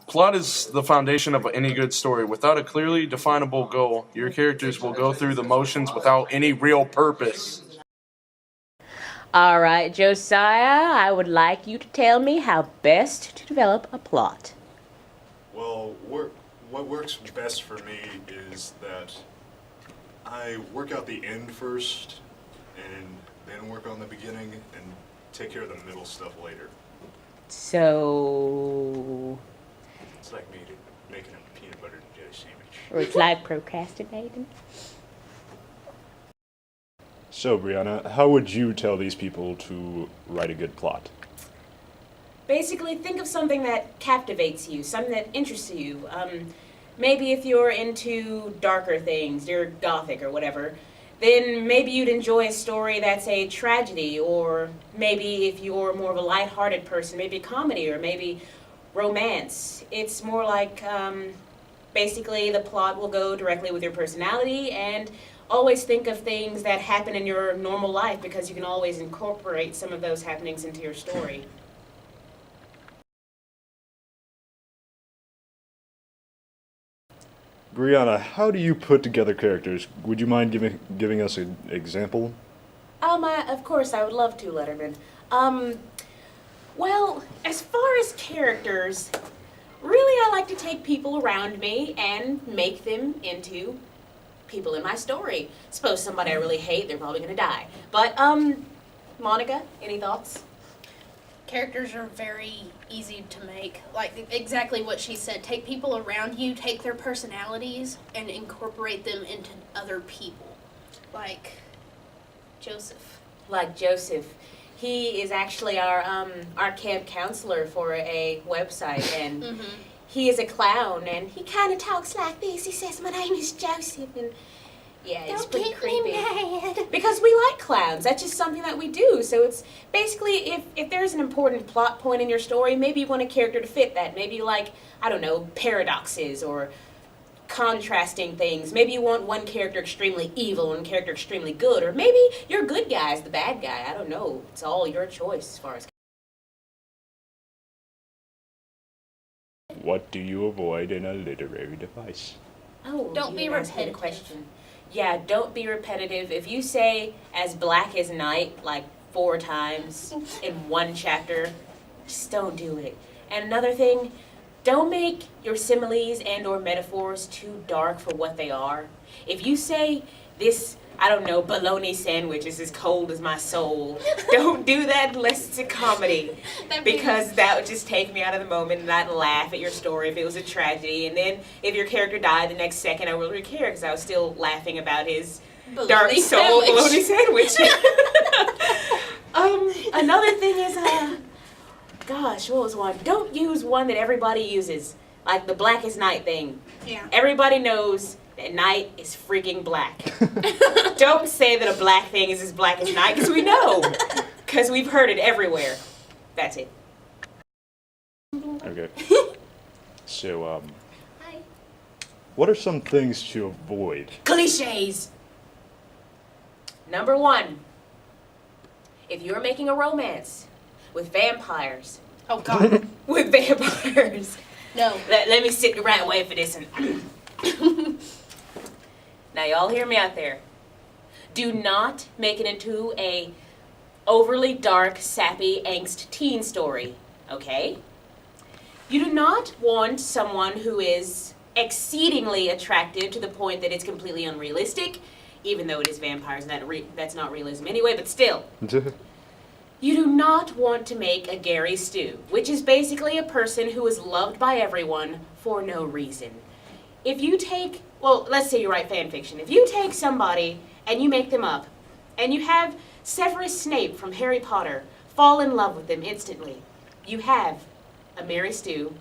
Plot is the foundation of any good story. Without a clearly definable goal, your characters will go through the motions without any real purpose. All right, Josiah, I would like you to tell me how best to develop a plot. Well, what works best for me is that I work out the end first and then work on the beginning and take care of the middle stuff later. So, It's like me making a peanut butter and jelly sandwich. or it's like procrastinating. So, Brianna, how would you tell these people to write a good plot? Basically, think of something that captivates you, something that interests you. Maybe if you're into darker things, you're gothic or whatever, then maybe you'd enjoy a story that's a tragedy, or maybe if you're more of a lighthearted person, maybe a comedy, or maybe romance. It's more like, basically the plot will go directly with your personality, and always think of things that happen in your normal life, because you can always incorporate some of those happenings into your story. Brianna, how do you put together characters? Would you mind giving us an example? Of course, I would love to, Letterman. Well, as far as characters, really I like to take people around me and make them into people in my story. Suppose somebody I really hate, they're probably gonna die. But, Monica, any thoughts? Characters are very easy to make. Like exactly what she said. Take people around you, take their personalities, and incorporate them into other people. Like Joseph. Like Joseph. He is actually our camp counselor for a website, and he is a clown, and he kind of talks like this. He says, "My name is Joseph," and yeah, it's pretty creepy. Because we like clowns. That's just something that we do. So it's basically, if there's an important plot point in your story, maybe you want a character to fit that. Maybe you like, I don't know, paradoxes or contrasting things. Maybe you want one character extremely evil and one character extremely good, or maybe your good guy is the bad guy. I don't know. It's all your choice as far as. What do you avoid in a literary device? Oh, Don't be you asked me the repetitive. question. Yeah, don't be repetitive. If you say as black as night like 4 times in one chapter, just don't do it. And another thing, don't make your similes and or metaphors too dark for what they are. If you say this, I don't know, bologna sandwich is as cold as my soul, don't do that unless it's a comedy. Because that would just take me out of the moment, and I'd laugh at your story if it was a tragedy. And then if your character died the next second, I wouldn't really care because I was still laughing about his dark soul bologna sandwich. Another thing is, gosh, what was one? Don't use one that everybody uses, like the blackest night thing. Yeah. Everybody knows that night is freaking black. Don't say that a black thing is as black as night, because we know. Because we've heard it everywhere. That's it. Okay. So, what are some things to avoid? Cliches. Number 1. If you're making a romance with vampires. Oh God. With vampires. No. Let me sit the right way for this one. Now y'all hear me out there. Do not make it into a overly dark, sappy, angst teen story, okay? You do not want someone who is exceedingly attractive to the point that it's completely unrealistic, even though it is vampires and that's not realism anyway, but still. You do not want to make a Gary Stu, which is basically a person who is loved by everyone for no reason. If you take, well, let's say you write fan fiction. If you take somebody and you make them up, and you have Severus Snape from Harry Potter fall in love with them instantly, you have a Mary Stu,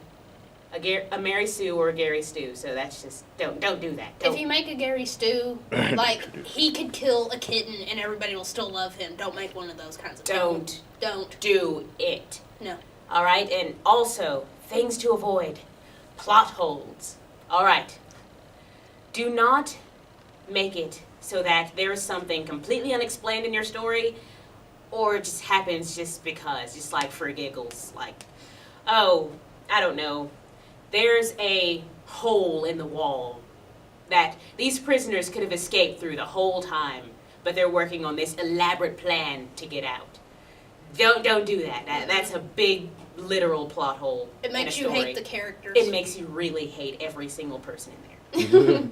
a Mary Sue or a Gary Stu. So that's just, don't do that. Don't. If you make a Gary Stu, like he could kill a kitten and everybody will still love him. Don't make one of those kinds of people. Don't do it. No. All right, and also things to avoid: plot holes. All right. Do not make it so that there is something completely unexplained in your story, or it just happens just because, just like for giggles. Like, oh, I don't know, there's a hole in the wall that these prisoners could have escaped through the whole time, but they're working on this elaborate plan to get out. Don't do that. That's a big literal plot hole. It makes in you a story. hate the characters. It makes you really hate every single person in there.